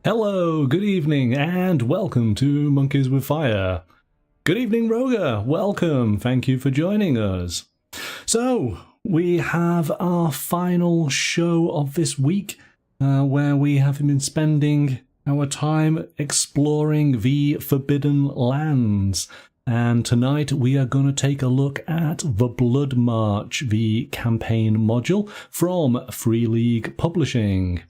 Hello, good evening, and welcome to Monkeys with Fire. Good evening, Roger. Welcome. Thank you for joining us. So, we have our final show of this week, where we have been spending our time exploring the Forbidden Lands. And tonight we are going to take a look at the Bloodmarch, the campaign module from Free League Publishing.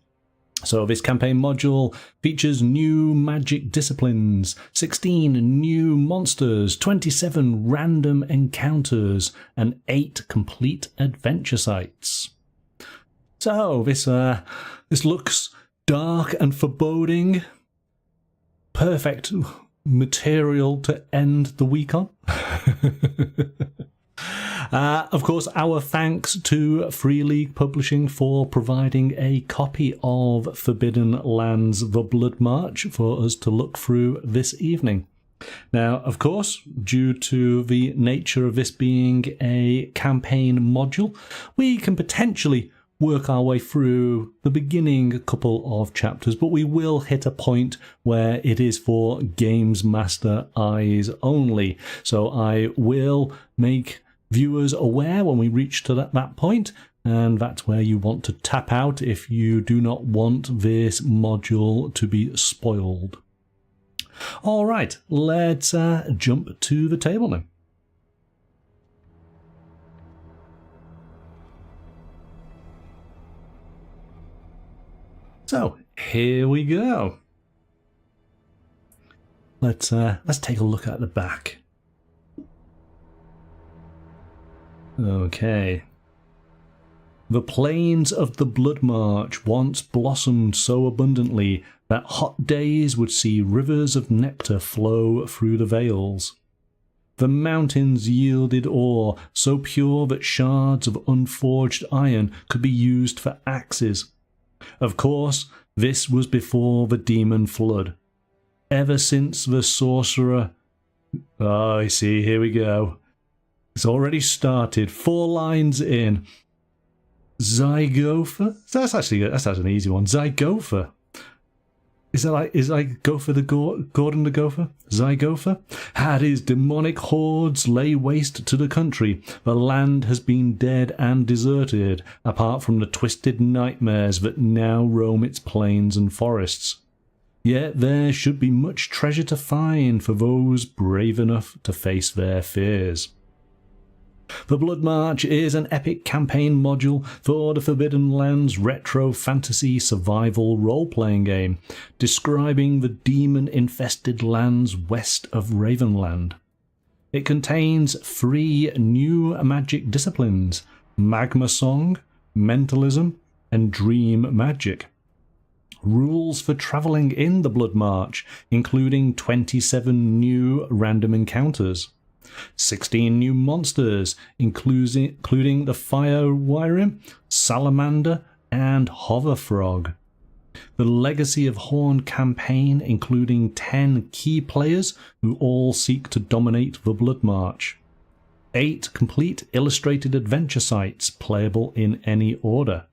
So this campaign module features new magic disciplines, 16 new monsters, 27 random encounters, and 8 complete adventure sites. So this looks dark and foreboding. Perfect material to end the week on. Of course, our thanks to Free League Publishing for providing a copy of Forbidden Lands The Bloodmarch for us to look through this evening. Now, of course, due to the nature of this being a campaign module, we can potentially work our way through the beginning couple of chapters, but we will hit a point where it is for Games Master eyes only. So I will make viewers aware when we reach to that point, and that's where you want to tap out if you do not want this module to be spoiled. All right, let's jump to the table now. So here we go. Let's take a look at the back. Okay. The plains of the Bloodmarch once blossomed so abundantly that hot days would see rivers of nectar flow through the vales. The mountains yielded ore so pure that shards of unforged iron could be used for axes. Of course, this was before the demon flood. Ever since the sorcerer... Oh, I see, here we go. It's already started. 4 lines in. Zygopher? That's an easy one. Zygopher. Is like Gopher the Gordon the Gopher? Zygopher? Had his demonic hordes lay waste to the country. The land has been dead and deserted, apart from the twisted nightmares that now roam its plains and forests. Yet there should be much treasure to find for those brave enough to face their fears. The Bloodmarch is an epic campaign module for the Forbidden Lands retro fantasy survival role-playing game, describing the demon-infested lands west of Ravenland. It contains 3 new magic disciplines: Magma Song, Mentalism, and Dream Magic. Rules for travelling in the Bloodmarch, including 27 new random encounters. 16 new monsters, including the Fire Wyrm, Salamander, and Hoverfrog. The Legacy of Horn campaign, including 10 key players who all seek to dominate the Bloodmarch. 8 complete illustrated adventure sites playable in any order.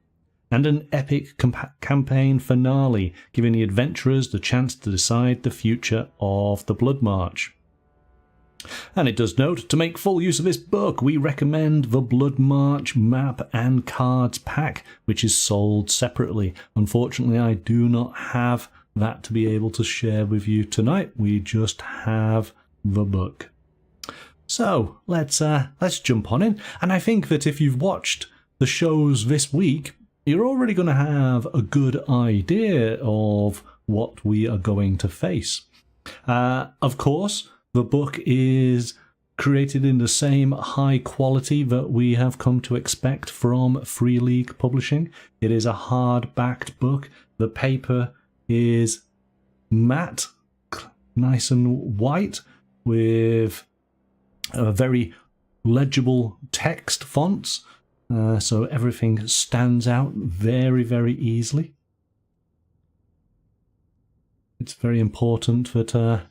And an epic campaign finale, giving the adventurers the chance to decide the future of the Bloodmarch. And it does note, to make full use of this book, we recommend the Bloodmarch map and cards pack, which is sold separately. Unfortunately, I do not have that to be able to share with you tonight. We just have the book. So let's jump on in. And I think that if you've watched the shows this week, you're already going to have a good idea of what we are going to face. Of course, the book is created in the same high quality that we have come to expect from Free League Publishing. It is a hard-backed book. The paper is matte, nice and white, with very legible text fonts, so everything stands out very, very easily. It's very important that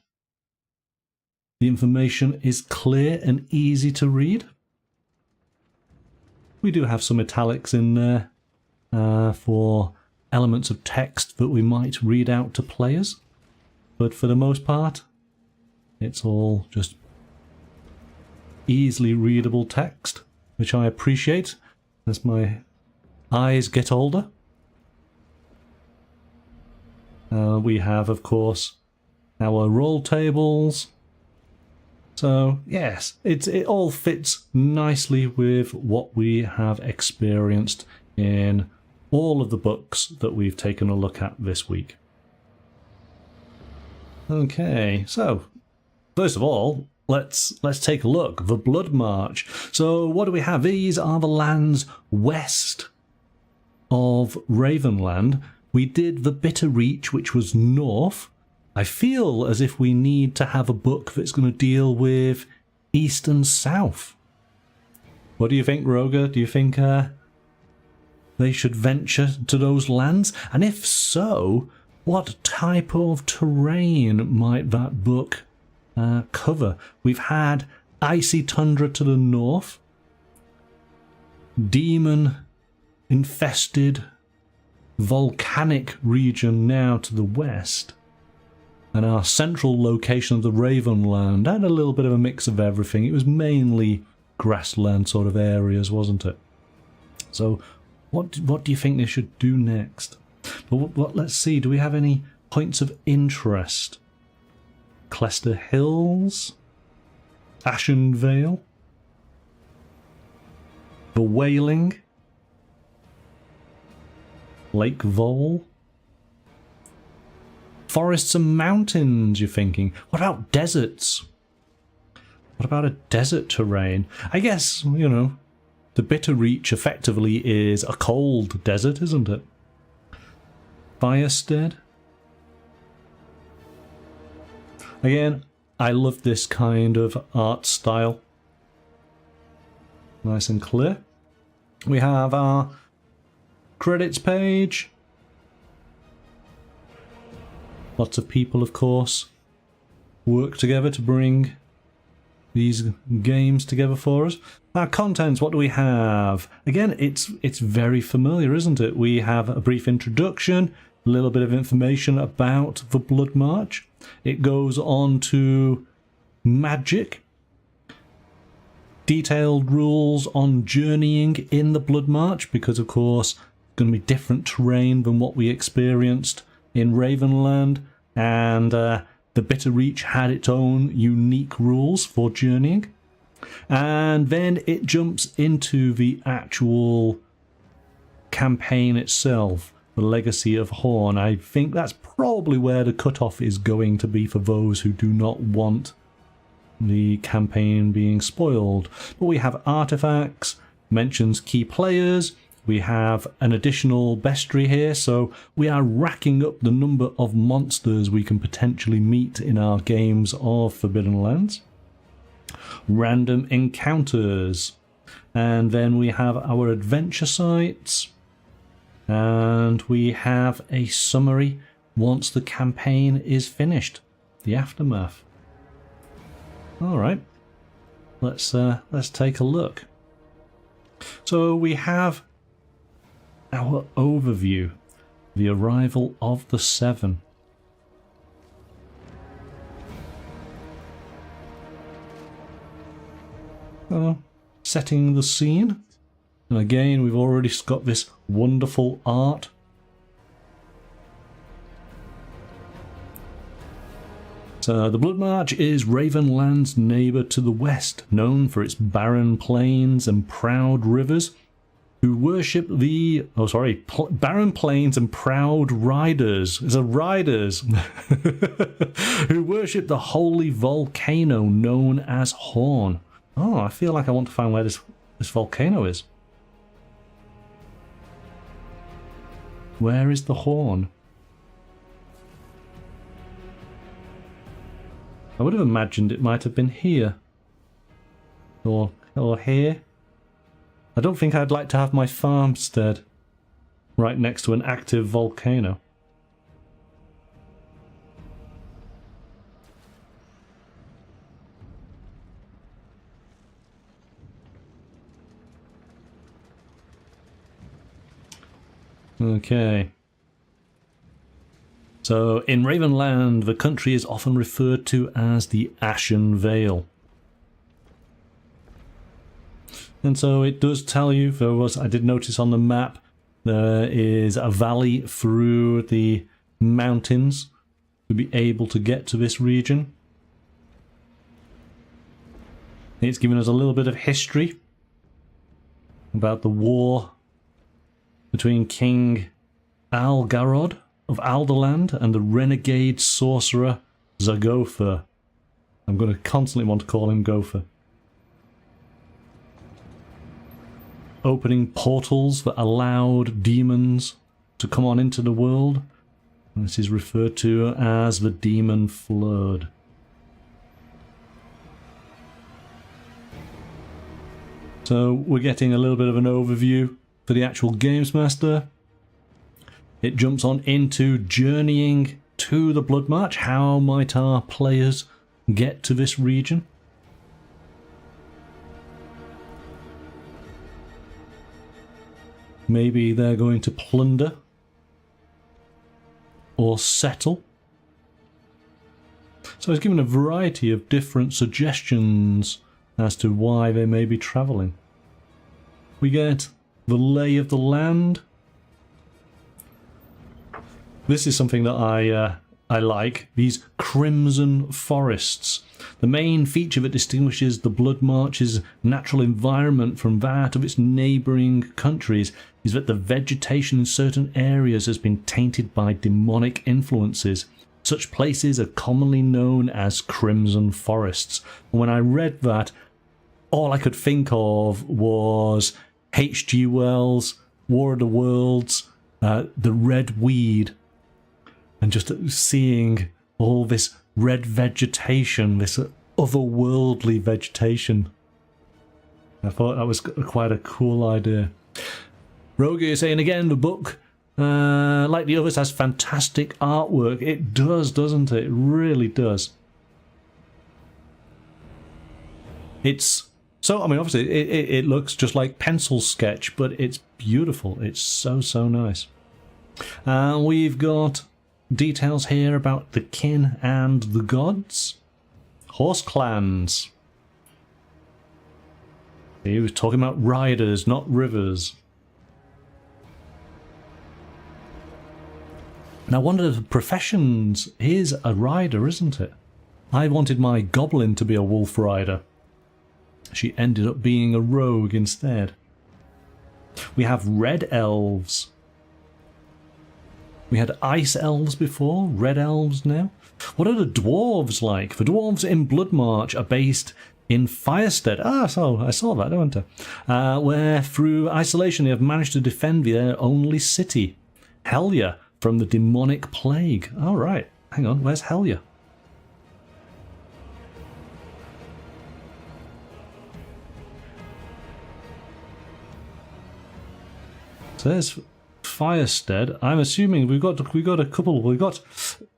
the information is clear and easy to read. We do have some italics in there for elements of text that we might read out to players. But for the most part, it's all just easily readable text, which I appreciate as my eyes get older. We have, of course, our roll tables. So, yes, it all fits nicely with what we have experienced in all of the books that we've taken a look at this week. Okay, so first of all, let's take a look. The Bloodmarch. So what do we have? These are the lands west of Ravenland. We did the Bitter Reach, which was north. I feel as if we need to have a book that's going to deal with east and south. What do you think, Roger? Do you think they should venture to those lands? And if so, what type of terrain might that book cover? We've had icy tundra to the north, demon-infested volcanic region now to the west, and our central location of the Ravenland had a little bit of a mix of everything. It was mainly grassland sort of areas, wasn't it? So what do you think they should do next? But let's see, do we have any points of interest? Clester Hills, Ashen Vale, the Wailing, Lake Vole, forests and mountains, you're thinking. What about deserts? What about a desert terrain? I guess, you know, the Bitter Reach effectively is a cold desert, isn't it? Firestead. Again, I love this kind of art style. Nice and clear. We have our credits page. Lots of people, of course, work together to bring these games together for us. Our contents, what do we have? Again, it's very familiar, isn't it? We have a brief introduction, a little bit of information about the Bloodmarch. It goes on to magic, detailed rules on journeying in the Bloodmarch, because of course it's going to be different terrain than what we experienced in Ravenland, and the Bitter Reach had its own unique rules for journeying. And then it jumps into the actual campaign itself, the Legacy of Horn. I think that's probably where the cutoff is going to be for those who do not want the campaign being spoiled. But we have artifacts, mentions key players, we have an additional bestiary here, so we are racking up the number of monsters we can potentially meet in our games of Forbidden Lands. Random encounters, and then we have our adventure sites, and we have a summary once the campaign is finished, the aftermath. Alright, let's take a look. So we have our overview, the arrival of the Seven. Setting the scene, and again we've already got this wonderful art. So the Bloodmarch is Ravenland's neighbour to the west, known for its barren plains and proud rivers, who worship the... barren plains and proud riders. It's a riders. Who worship the holy volcano known as Horn. Oh, I feel like I want to find where this volcano is. Where is the Horn? I would have imagined it might have been here. Or here. I don't think I'd like to have my farmstead right next to an active volcano. Okay, So in Ravenland, the country is often referred to as the Ashen Vale. And so it does tell you, I did notice on the map, there is a valley through the mountains to be able to get to this region. It's given us a little bit of history about the war between King Algarod of Alderland and the renegade sorcerer Zagopher. I'm going to constantly want to call him Gopher. Opening portals that allowed demons to come on into the world. And this is referred to as the Demon Flood. So we're getting a little bit of an overview for the actual Games Master. It jumps on into journeying to the Bloodmarch. How might our players get to this region? Maybe they're going to plunder or settle. So it's given a variety of different suggestions as to why they may be travelling. We get the lay of the land. This is something that I like, these crimson forests. The main feature that distinguishes the Bloodmarch's natural environment from that of its neighbouring countries is that the vegetation in certain areas has been tainted by demonic influences. Such places are commonly known as crimson forests. And when I read that, all I could think of was H.G. Wells' War of the Worlds, the red weed, and just seeing all this red vegetation, this otherworldly vegetation. I thought that was quite a cool idea. Rogi is saying again, the book, like the others, has fantastic artwork. It does, doesn't it? It really does. It's so, I mean, obviously it looks just like pencil sketch, but it's beautiful. It's so, so nice. We've got details here about the kin and the gods. Horse clans. He was talking about riders, not rivers. Now, one of the professions is a rider, isn't it? I wanted my goblin to be a wolf rider. She ended up being a rogue instead. We have red elves. We had ice elves before, red elves now. What are the dwarves like? The dwarves in Bloodmarch are based in Firestead. So I saw that, don't I? Where through isolation they have managed to defend their only city, Helya, from the demonic plague. All right, hang on, where's Helya? So there's Firestead. I'm assuming we've got a couple.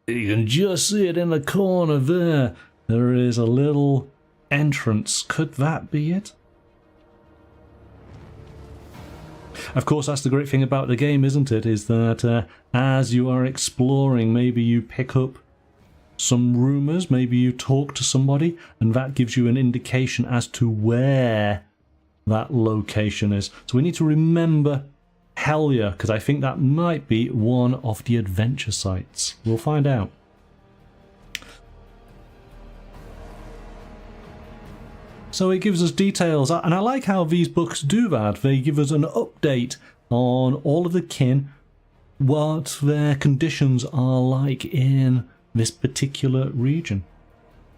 You can just see it in the corner there. There is a little entrance. Could that be it? Of course, that's the great thing about the game, isn't it? Is that as you are exploring, maybe you pick up some rumours, maybe you talk to somebody, and that gives you an indication as to where that location is. So we need to remember Helya, because I think that might be one of the adventure sites. We'll find out. So it gives us details, and I like how these books do that. They give us an update on all of the kin, what their conditions are like in this particular region.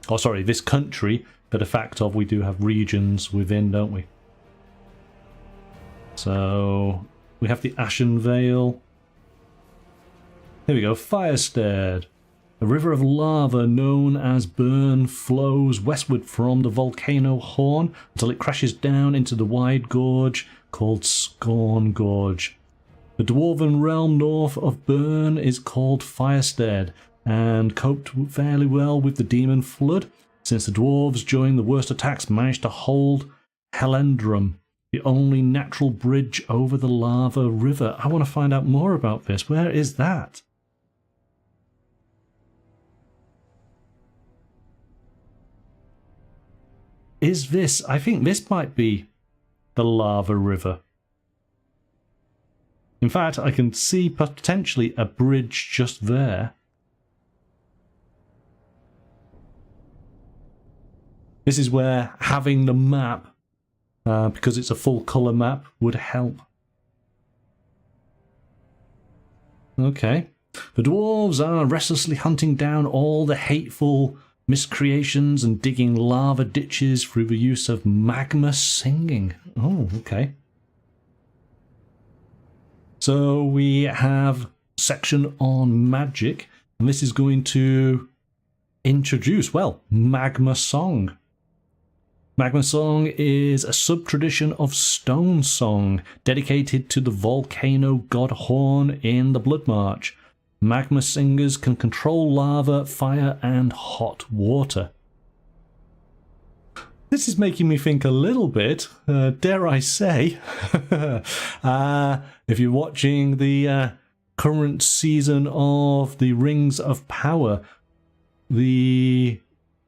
Oh, sorry, this country, but the fact of we do have regions within, don't we? So we have the Ashen Vale. Here we go, Firestead. A river of lava known as Burn flows westward from the volcano horn until it crashes down into the wide gorge called Scorn Gorge. The dwarven realm north of Burn is called Firestead and coped fairly well with the demon flood, since the dwarves during the worst attacks managed to hold Helendrum, the only natural bridge over the lava river. I want to find out more about this. Where is that? is this? I think this might be the lava river. In fact, I can see potentially a bridge just there. This is where having the map, because it's a full colour map, would help. Okay. The dwarves are restlessly hunting down all the hateful miscreations and digging lava ditches through the use of magma singing. Oh, okay. So we have section on magic, and this is going to introduce, well, Magma Song. Magma Song is a sub-tradition of Stone Song, dedicated to the volcano god Horn in the Bloodmarch. Magma singers can control lava, fire, and hot water. This is making me think a little bit, dare I say, if you're watching the current season of the Rings of Power, the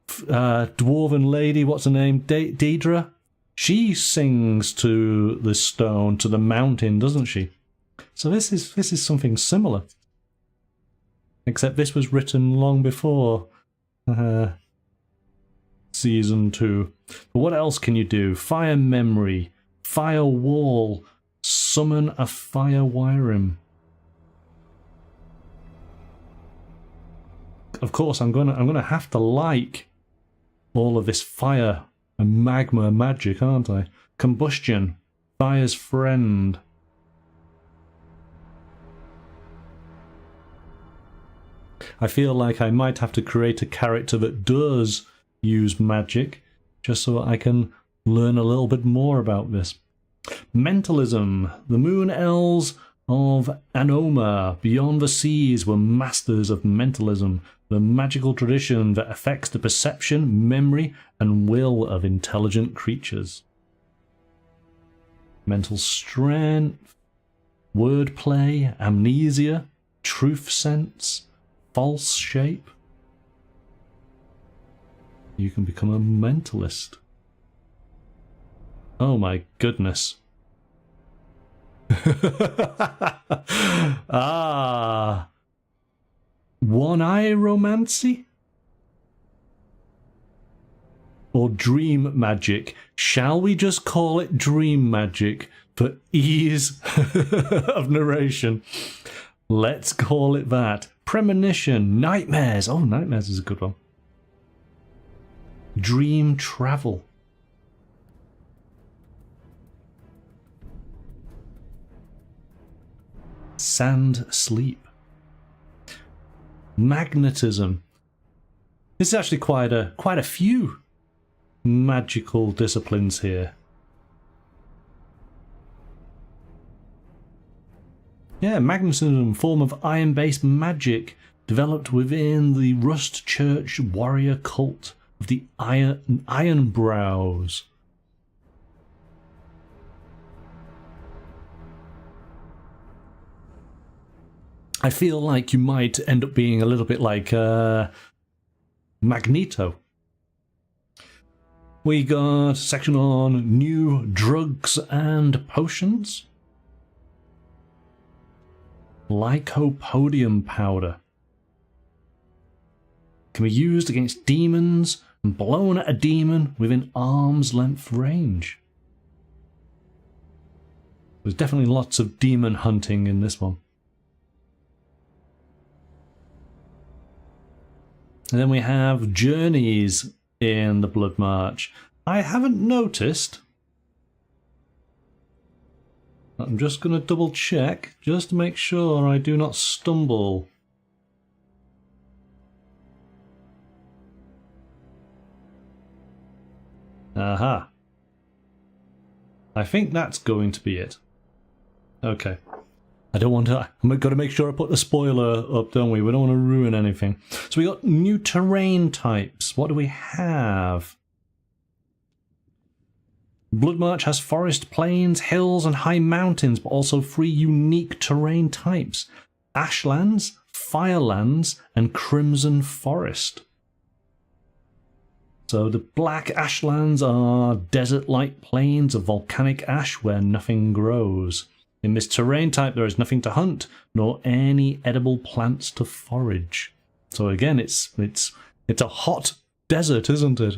dwarven lady, what's her name, Daedra? She sings to the stone, to the mountain, doesn't she? So this is something similar. Except this was written long before Season 2. But what else can you do? Fire memory, fire wall, summon a Fire Wyrm. Of course, I'm gonna have to like all of this fire and magma magic, aren't I? Combustion, fire's friend. I feel like I might have to create a character that does use magic, just so I can learn a little bit more about this. Mentalism. The moon elves of Anoma, beyond the seas, were masters of mentalism, the magical tradition that affects the perception, memory, and will of intelligent creatures. Mental strength, wordplay, amnesia, truth sense, false shape. You can become a mentalist. Oh my goodness. Ah. One-eye romancy? Or dream magic? Shall we just call it dream magic for ease of narration? Let's call it that. Premonition, nightmares. Oh, nightmares is a good one. Dream travel. Sand sleep. Magnetism. This is actually quite a few magical disciplines here. Yeah, magnetism, form of iron-based magic developed within the Rust Church warrior cult of the Iron Brows. I feel like you might end up being a little bit like Magneto. We got a section on new drugs and potions. Lycopodium powder. Can be used against demons and blown at a demon within arm's length range. There's definitely lots of demon hunting in this one. And then we have journeys in the Bloodmarch. I haven't noticed. I'm just going to double check, just to make sure I do not stumble. Aha. I think that's going to be it. Okay. I don't want to... I've got to make sure I put the spoiler up, don't we? We don't want to ruin anything. So we got new terrain types. What do we have? Bloodmarch has forest, plains, hills, and high mountains, but also 3 unique terrain types: Ashlands, Firelands, and Crimson Forest. So the black ashlands are desert-like plains of volcanic ash where nothing grows. In this terrain type there is nothing to hunt, nor any edible plants to forage. So again, it's a hot desert, isn't it?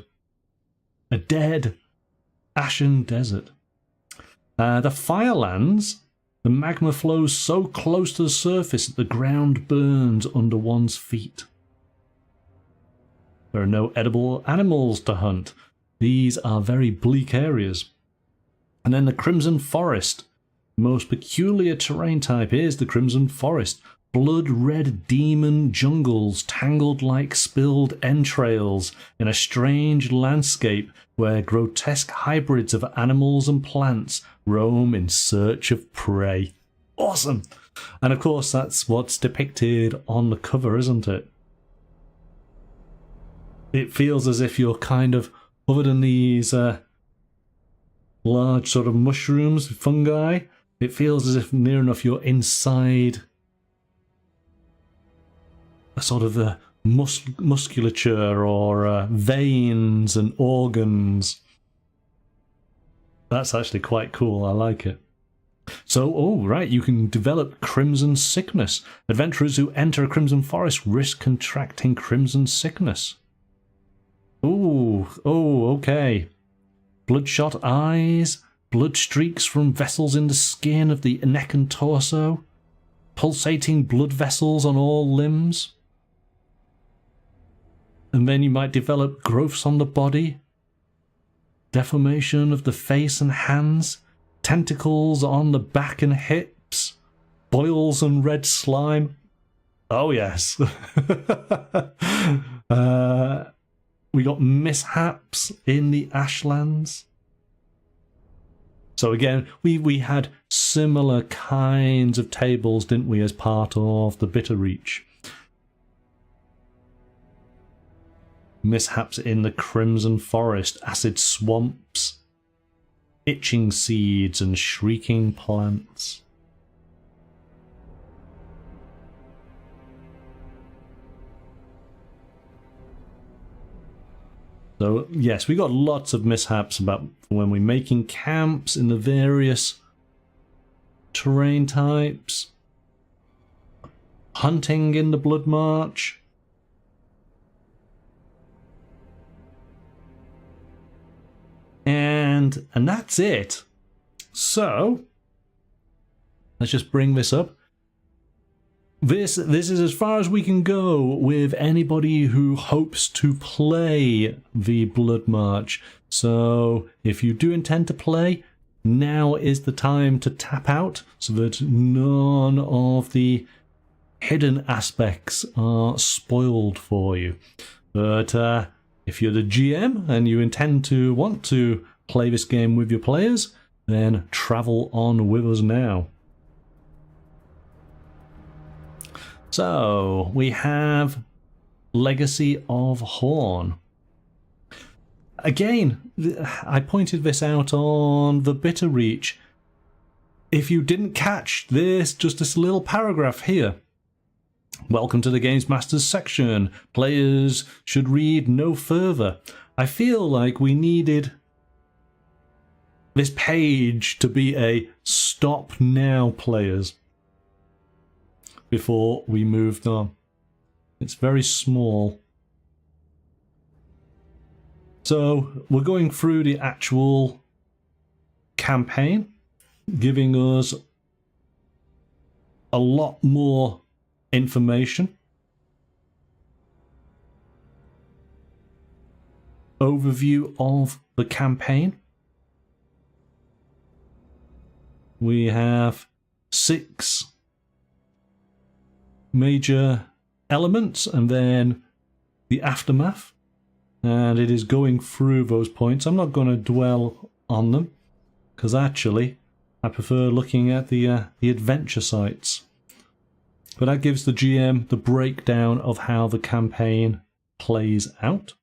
A dead, ashen desert. The firelands, the magma flows so close to the surface that the ground burns under one's feet. There are no edible animals to hunt. These are very bleak areas. And then the Crimson Forest. The most peculiar terrain type is the Crimson Forest. Blood-red demon jungles tangled like spilled entrails in a strange landscape where grotesque hybrids of animals and plants roam in search of prey. Awesome! And of course that's what's depicted on the cover, isn't it? It feels as if you're kind of covered in these large sort of mushrooms, fungi. It feels as if near enough you're inside a sort of musculature or veins and organs. That's actually quite cool. I like it. So, oh, right, you can develop Crimson Sickness. Adventurers who enter a Crimson Forest risk contracting Crimson Sickness. Ooh, oh, okay. Bloodshot eyes, blood streaks from vessels in the skin of the neck and torso, pulsating blood vessels on all limbs. And then you might develop growths on the body, deformation of the face and hands, tentacles on the back and hips, boils and red slime. Oh yes. We got mishaps in the Ashlands. So again, we had similar kinds of tables, didn't we, as part of the Bitter Reach. Mishaps in the Crimson Forest, acid swamps, itching seeds and shrieking plants. So yes, we got lots of mishaps about when we're making camps in the various terrain types, hunting in the Bloodmarch. And that's it. So let's just bring this up. This is as far as we can go with anybody who hopes to play the Bloodmarch. So if you do intend to play, now is the time to tap out so that none of the hidden aspects are spoiled for you. But if you're the GM and you want to play this game with your players, then travel on with us now. So, we have Legacy of Horn. Again, I pointed this out on the Bitter Reach. If you didn't catch this, just this little paragraph here. Welcome to the Games Masters section. Players should read no further. I feel like we needed this page to be a stop now, players, before we moved on. It's very small. So we're going through the actual campaign, giving us a lot more information. Overview of the campaign. We have 6 major elements and then the aftermath, and it is going through those points. I'm not going to dwell on them because actually I prefer looking at the adventure sites, but that gives the GM the breakdown of how the campaign plays out.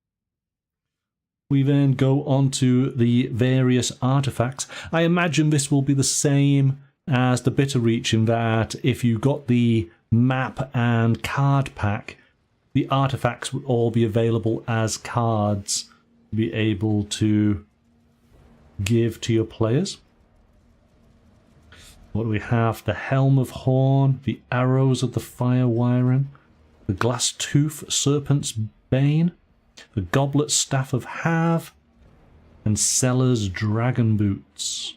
We then go on to the various artifacts. I imagine this will be the same as the Bitter Reach in that if you got the map and card pack, the artifacts would all be available as cards be able to give to your players. What do we have? The Helm of Horn, the Arrows of the Fire Wyrm, the Glass Tooth Serpent's Bane, the Goblet Staff of Hav, and Seller's Dragon Boots.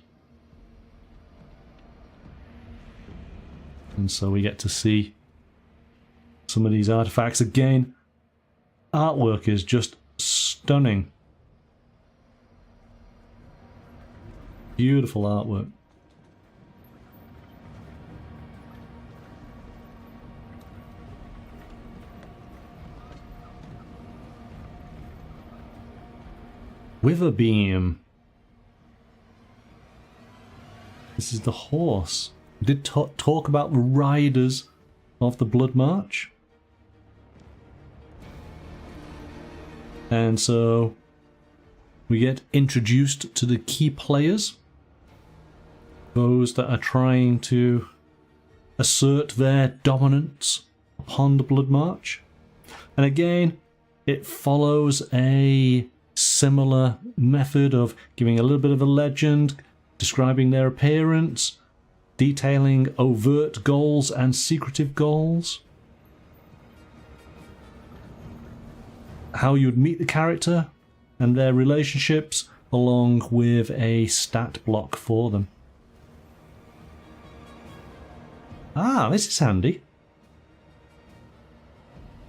And so we get to see some of these artifacts. Again, artwork is just stunning. Beautiful artwork. Witherbeam. This is the horse. We did talk about the riders of the Bloodmarch. And so we get introduced to the key players. Those that are trying to assert their dominance upon the Bloodmarch. And again, it follows a similar method of giving a little bit of a legend, describing their appearance, detailing overt goals and secretive goals, how you'd meet the character and their relationships, along with a stat block for them. Ah, this is handy.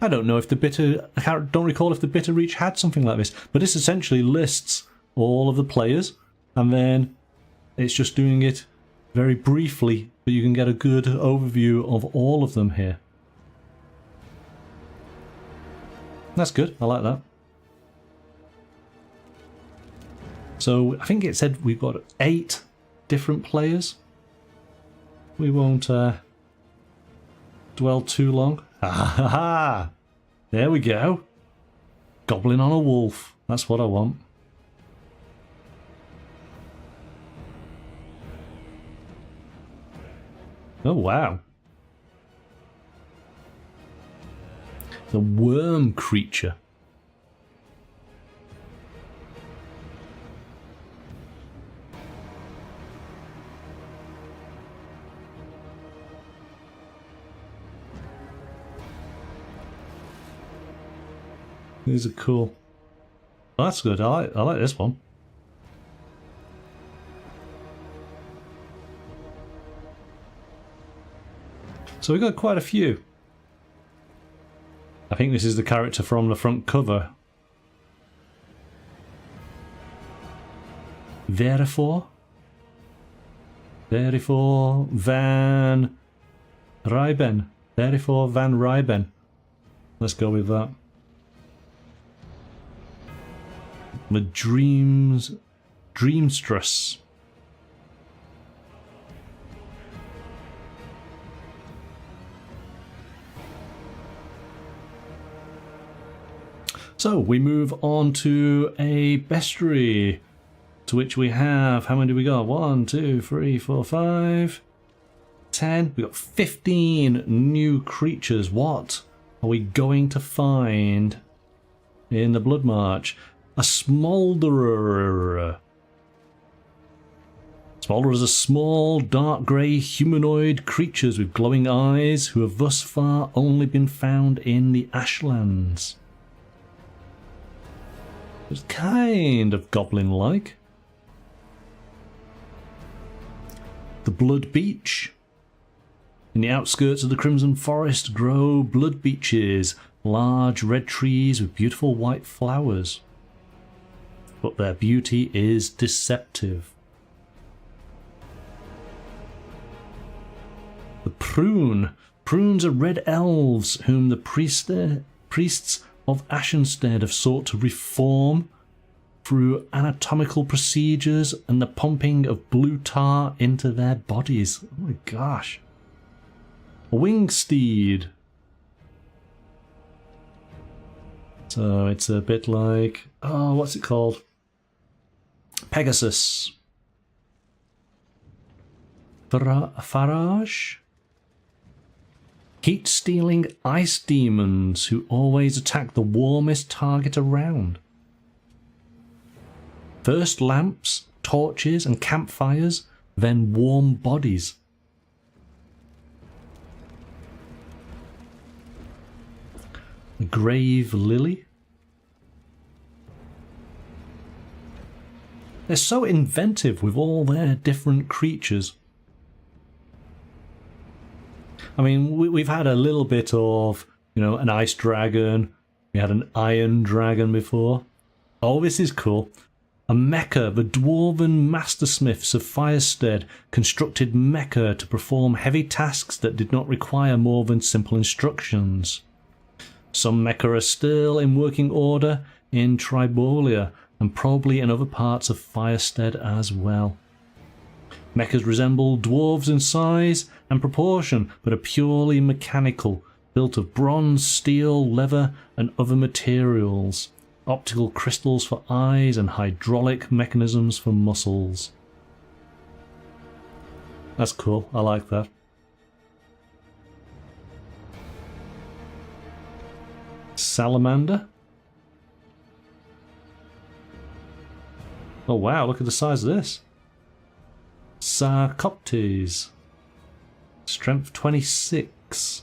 I don't know if the Bitter... I don't recall if the Bitter Reach had something like this, but this essentially lists all of the players, and then it's just doing it very briefly, but you can get a good overview of all of them here. That's good, I like that. So I think it said we've got 8 different players. We won't dwell too long. Ha ha! There we go. Goblin on a wolf. That's what I want. Oh wow. The worm creature. These are cool. Oh, that's good. I like this one. So we got quite a few. I think this is the character from the front cover. Therefore Van Ryben. Therefore Van Ryben. Let's go with that. The Dreamstress. So we move on to a bestiary, to which we have, how many do we got? 1, 2, 3, 4, 5, 10. We got 15 new creatures. What are we going to find in the Bloodmarch? A Smolderer. Smolderers are small, dark grey humanoid creatures with glowing eyes who have thus far only been found in the Ashlands. It's kind of goblin-like. The Blood Beech. In the outskirts of the Crimson Forest grow blood beeches, large red trees with beautiful white flowers. But their beauty is deceptive. The Prune. Prunes are red elves whom the priests of Ashenstead have sought to reform through anatomical procedures and the pumping of blue tar into their bodies. Oh my gosh. A Winged Steed. So it's a bit like, oh, what's it called? Pegasus. Farage? Heat-stealing ice demons who always attack the warmest target around. First lamps, torches and campfires, then warm bodies. A grave lily. They're so inventive with all their different creatures. I mean, we've had a little bit of, you know, an ice dragon. We had an iron dragon before. Oh, this is cool. A mecha. The dwarven mastersmiths of Firestead constructed mecha to perform heavy tasks that did not require more than simple instructions. Some mecha are still in working order in Tribolia, and probably in other parts of Firestead as well. Mechas resemble dwarves in size and proportion, but are purely mechanical, built of bronze, steel, leather and other materials. Optical crystals for eyes and hydraulic mechanisms for muscles. That's cool, I like that. Salamander. Oh wow, look at the size of this. Sarcoptes. Strength 26.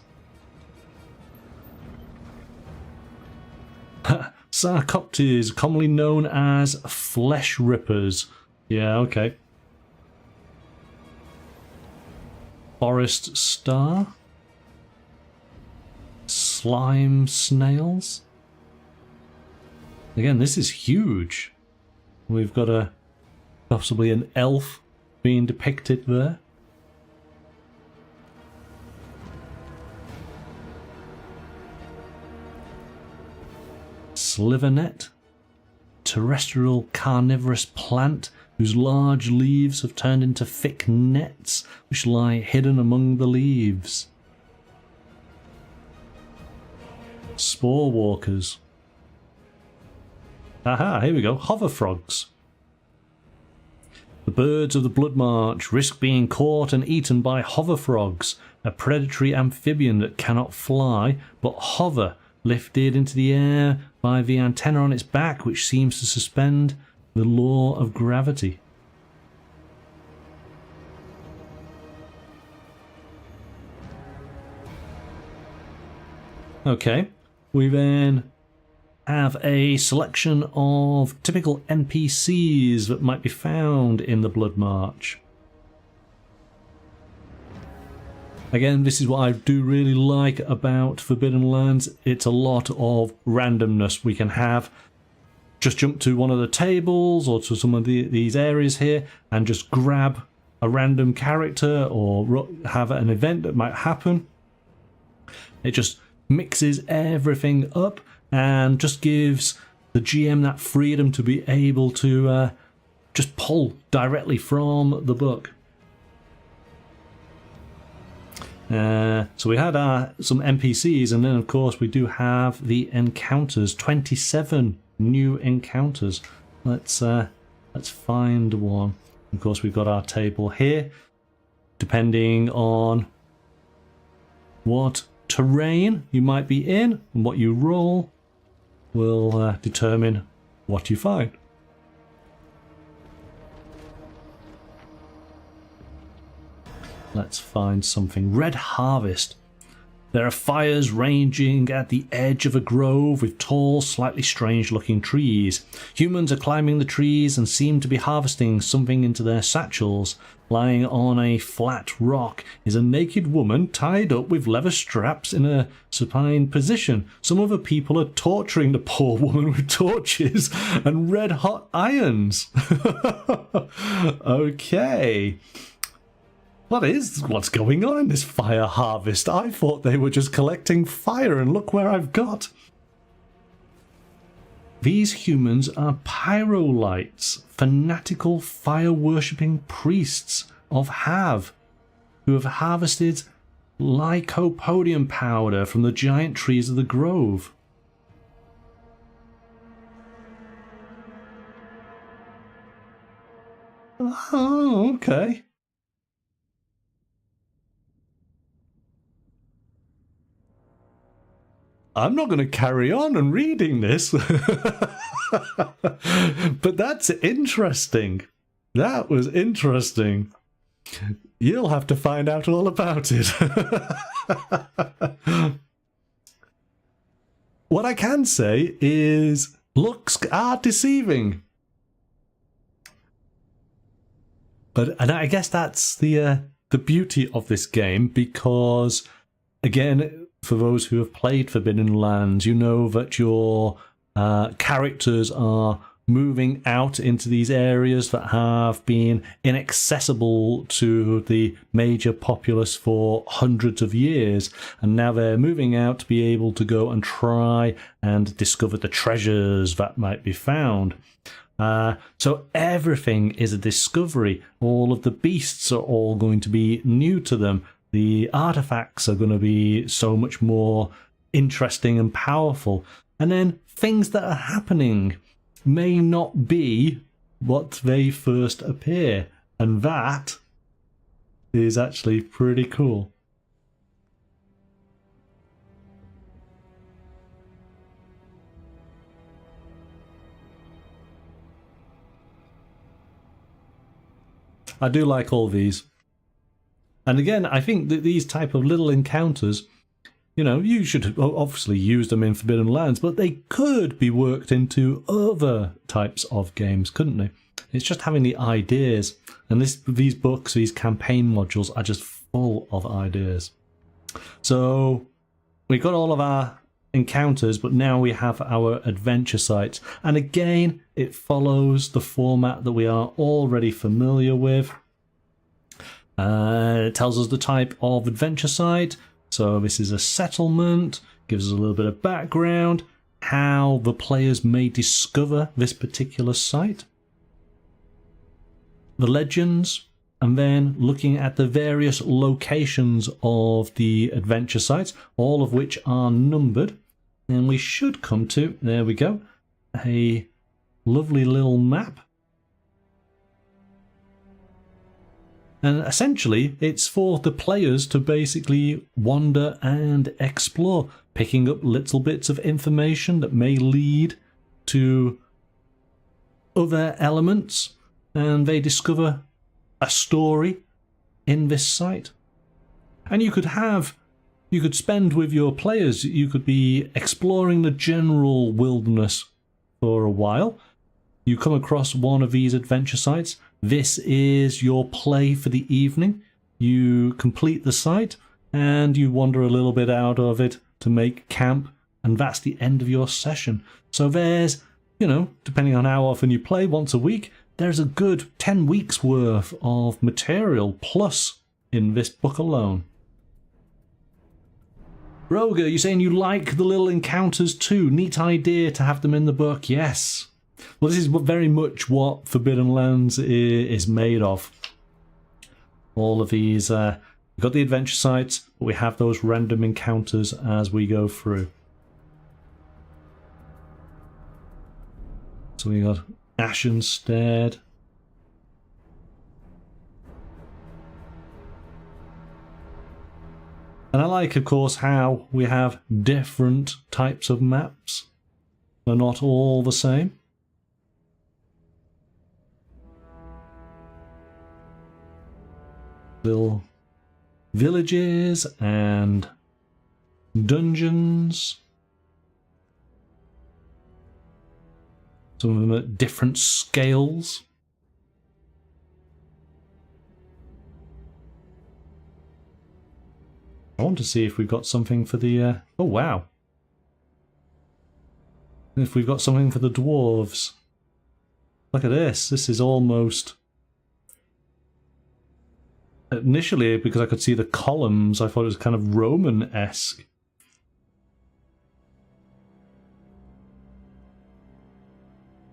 Sarcoptes, commonly known as flesh rippers. Yeah, okay. Forest star. Slime snails. Again, this is huge. We've got possibly an elf being depicted there. Slivernet, terrestrial carnivorous plant whose large leaves have turned into thick nets which lie hidden among the leaves. Spore walkers. Aha, here we go. Hover frogs. The birds of the Bloodmarch risk being caught and eaten by hover frogs, a predatory amphibian that cannot fly but hover, lifted into the air by the antenna on its back which seems to suspend the law of gravity. Okay, we then have a selection of typical NPCs that might be found in the Bloodmarch. Again, this is what I do really like about Forbidden Lands. It's a lot of randomness. We can have just jump to one of the tables or to some of these areas here and just grab a random character or have an event that might happen. It just mixes everything up and just gives the GM that freedom to be able to just pull directly from the book. So we had some NPCs, and then of course we do have the encounters. 27 new encounters. Let's find one. Of course we've got our table here. Depending on what terrain you might be in and what you roll will determine what you find. Let's find something. Red Harvest. There are fires ranging at the edge of a grove with tall, slightly strange-looking trees. Humans are climbing the trees and seem to be harvesting something into their satchels. Lying on a flat rock is a naked woman tied up with leather straps in a supine position. Some other people are torturing the poor woman with torches and red-hot irons. Okay. What's going on in this fire harvest? I thought they were just collecting fire, and look where I've got. These humans are pyrolites, fanatical fire-worshipping priests of Hav, who have harvested lycopodium powder from the giant trees of the grove. Oh, okay. I'm not going to carry on and reading this. But that's interesting. That was interesting. You'll have to find out all about it. What I can say is looks are deceiving. And I guess that's the beauty of this game, because, again, for those who have played Forbidden Lands, you know that your characters are moving out into these areas that have been inaccessible to the major populace for hundreds of years, and now they're moving out to be able to go and try and discover the treasures that might be found. So everything is a discovery. All of the beasts are all going to be new to them. The artifacts are going to be so much more interesting and powerful. And then things that are happening may not be what they first appear. And that is actually pretty cool. I do like all these. And again, I think that these type of little encounters, you know, you should obviously use them in Forbidden Lands, but they could be worked into other types of games, couldn't they? It's just having the ideas. And these books, these campaign modules are just full of ideas. So we've got all of our encounters, but now we have our adventure sites. And again, it follows the format that we are already familiar with. It tells us the type of adventure site. So this is a settlement, gives us a little bit of background, how the players may discover this particular site, the legends, and then looking at the various locations of the adventure sites, all of which are numbered. And we should come to, there we go, a lovely little map. And essentially, it's for the players to basically wander and explore, picking up little bits of information that may lead to other elements, and they discover a story in this site. And you could spend with your players, you could be exploring the general wilderness for a while. You come across one of these adventure sites. This is your play for the evening. You complete the site and you wander a little bit out of it to make camp, and that's the end of your session. So there's, you know, depending on how often you play, once a week, there's a good 10 weeks worth of material plus in this book alone. Roger, you're saying you like the little encounters too. Neat idea to have them in the book. Yes. Well, this is very much what Forbidden Lands is made of. All of these, we've got the adventure sites, but we have those random encounters as we go through. So we got Ashenstead. And I like, of course, how we have different types of maps. They're not all the same. Little villages and dungeons. Some of them at different scales. I want to see if we've got something for the... oh, wow. If we've got something for the dwarves. Look at this. This is almost... Initially, because I could see the columns, I thought it was kind of Roman-esque.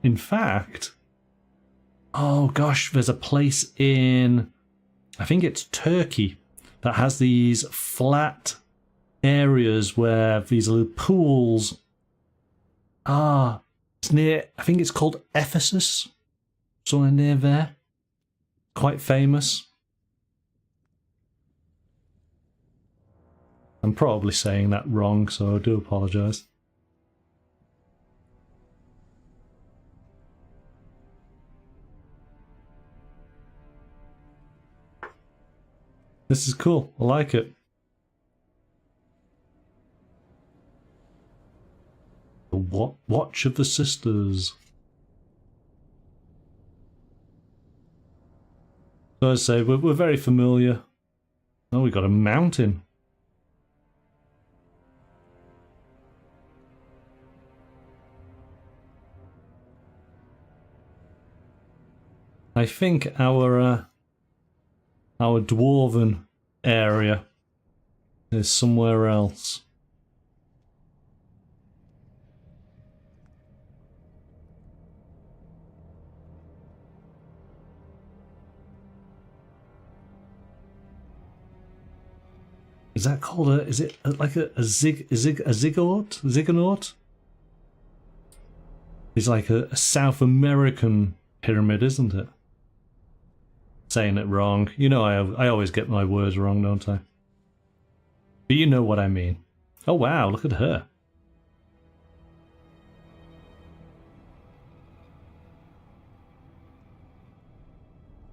In fact... oh, gosh, there's a place in... I think it's Turkey that has these flat areas where these little pools. Ah, it's near, I think it's called Ephesus, somewhere near there. Quite famous. I'm probably saying that wrong, so I do apologise. This is cool. I like it. The Watch of the Sisters. So I say we're very familiar. Oh, we got a mountain. I think our dwarven area is somewhere else. Is that called a? Is it like a ziggurat? It's like a South American pyramid, isn't it? Saying it wrong. You know, I always get my words wrong, don't I? But you know what I mean. Oh wow, look at her.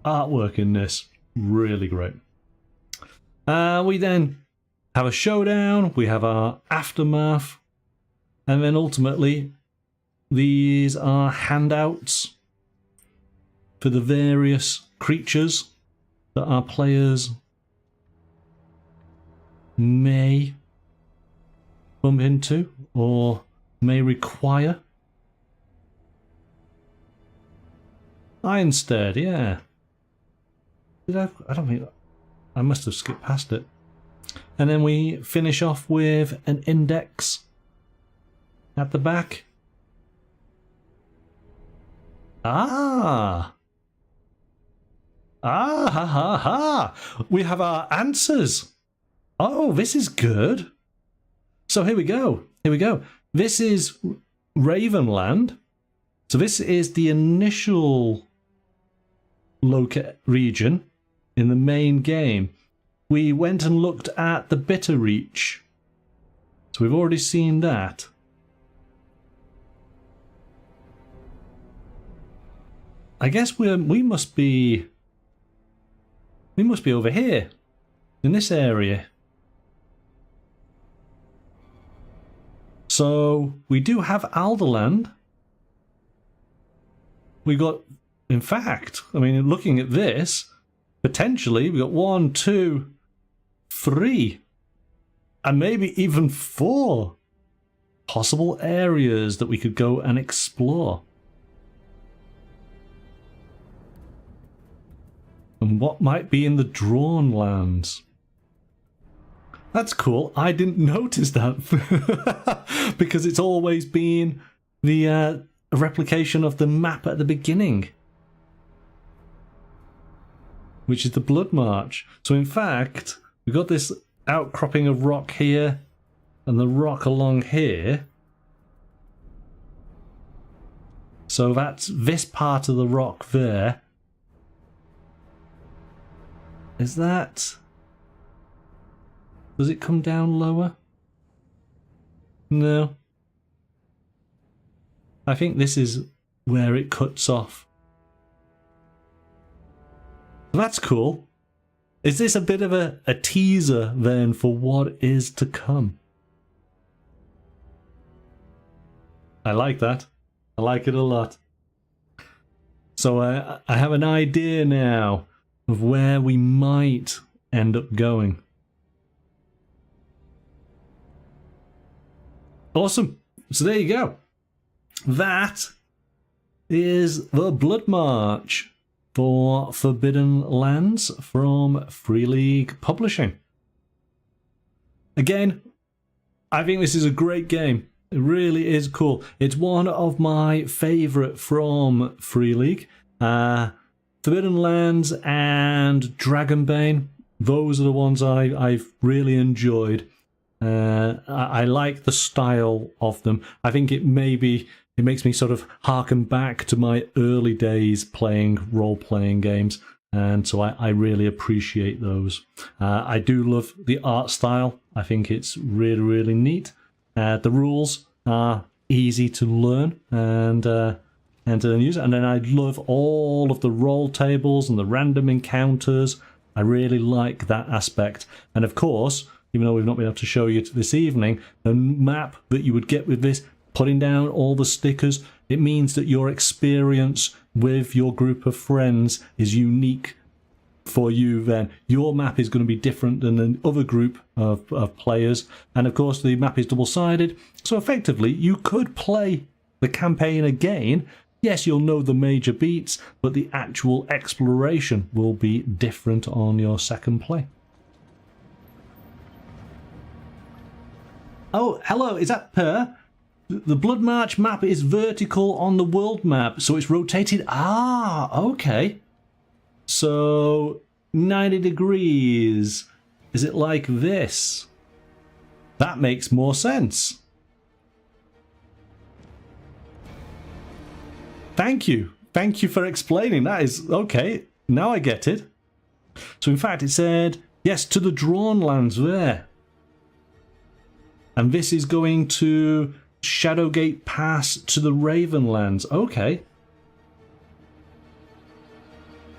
Artwork in this, really great. We then have a showdown, we have our aftermath, and then ultimately these are handouts for the various creatures that our players may bump into or may require. Ironstead, yeah. Did I don't think I must have skipped past it. And then we finish off with an index at the back. Ah! Ah ha ha ha! We have our answers. Oh, this is good. So here we go. Here we go. This is Ravenland. So this is the initial region in the main game. We went and looked at the Bitter Reach. So we've already seen that. I guess we must be over here in this area. So we do have Alderland. We got, in fact, I mean, looking at this, potentially we got 1, 2, 3, and maybe even 4 possible areas that we could go and explore. And what might be in the Drawn Lands? That's cool. I didn't notice that because it's always been the replication of the map at the beginning, which is the Bloodmarch. So in fact, we've got this outcropping of rock here and the rock along here. So that's this part of the rock there. Is that... Does it come down lower? No. I think this is where it cuts off. That's cool. Is this a bit of a teaser then for what is to come? I like that. I like it a lot. So I have an idea now of where we might end up going. Awesome. So there you go. That is the Bloodmarch for Forbidden Lands from Free League Publishing. Again, I think this is a great game. It really is cool. It's one of my favourite from Free League. Forbidden Lands and Dragonbane, those are the ones I've really enjoyed. I like the style of them. I think it makes me sort of harken back to my early days playing role-playing games. and so I really appreciate those. I do love the art style. I think it's really, really neat. The rules are easy to learn and to use, and then I love all of the roll tables and the random encounters. I really like that aspect, and of course, even though we've not been able to show you this evening, the map that you would get with this, putting down all the stickers, it means that your experience with your group of friends is unique for you then. Your map is going to be different than the other group of players, and of course the map is double-sided, so effectively you could play the campaign again. Yes, you'll know the major beats, but the actual exploration will be different on your second play. Oh, hello, is that Per? The Bloodmarch map is vertical on the world map, so it's rotated. Ah, okay. So, 90 degrees. Is it like this? That makes more sense. Thank you. Thank you for explaining. That is okay. Now I get it. So in fact it said, yes, to the drawn lands there. And this is going to Shadowgate Pass to the Ravenlands. Okay.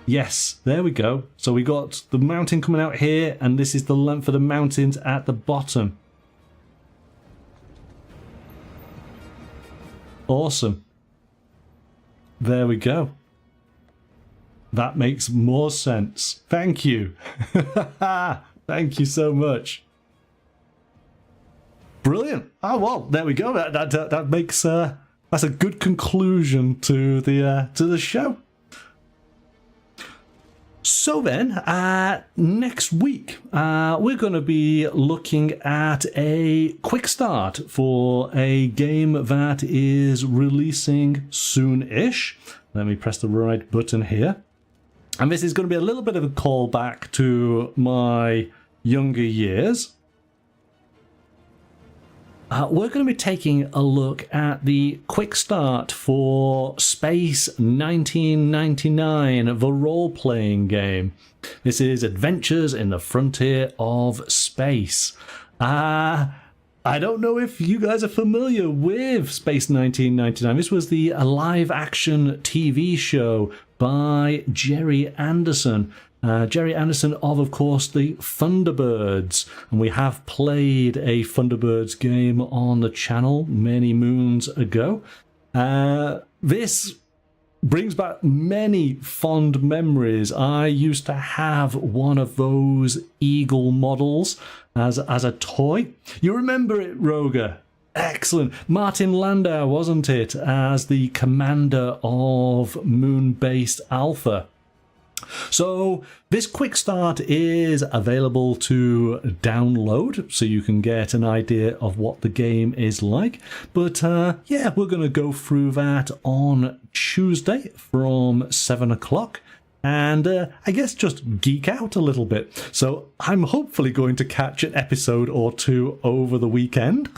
Yes, there we go. So we got the mountain coming out here, and this is the length of the mountains at the bottom. Awesome. There we go. That makes more sense. Thank you. Thank you so much. Brilliant. Oh well, there we go. That makes that's a good conclusion to the show. So then, next week, we're going to be looking at a quick start for a game that is releasing soon-ish. Let me press the right button here. And this is going to be a little bit of a callback to my younger years. We're going to be taking a look at the quick start for Space 1999, the role-playing game. This is Adventures in the Frontier of Space. I don't know if you guys are familiar with Space 1999. This was the live-action TV show by Gerry Anderson. Gerry Anderson of course, the Thunderbirds. And we have played a Thunderbirds game on the channel many moons ago. This brings back many fond memories. I used to have one of those Eagle models as a toy. You remember it, Roger? Excellent. Martin Landau, wasn't it, as the commander of Moonbase Alpha. So this quick start is available to download, so you can get an idea of what the game is like. But yeah, we're going to go through that on Tuesday from 7 o'clock. And I guess just geek out a little bit. So I'm hopefully going to catch an episode or two over the weekend.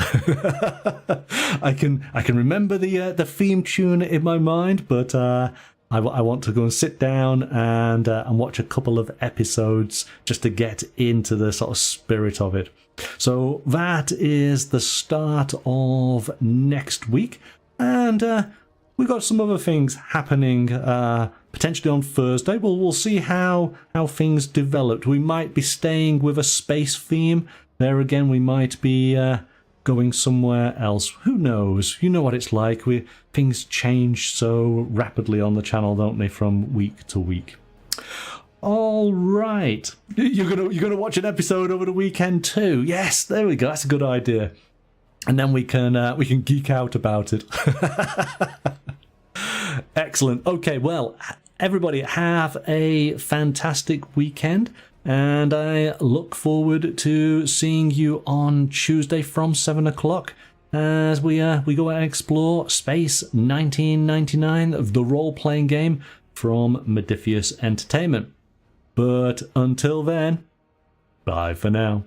I can remember the theme tune in my mind, but I want to go and sit down and watch a couple of episodes just to get into the sort of spirit of it. So that is the start of next week, and we've got some other things happening potentially on Thursday. We'll see how things developed. We might be staying with a space theme. There again, we might be going somewhere else. Who knows? You know what it's like. Things change so rapidly on the channel, don't they, from week to week. All right. You're gonna watch an episode over the weekend too. Yes, there we go. That's a good idea. And then we can geek out about it. Excellent. Okay, well, everybody have a fantastic weekend, and I look forward to seeing you on Tuesday from 7 o'clock as we go and explore Space 1999, the role-playing game from Modiphius Entertainment. But until then, bye for now.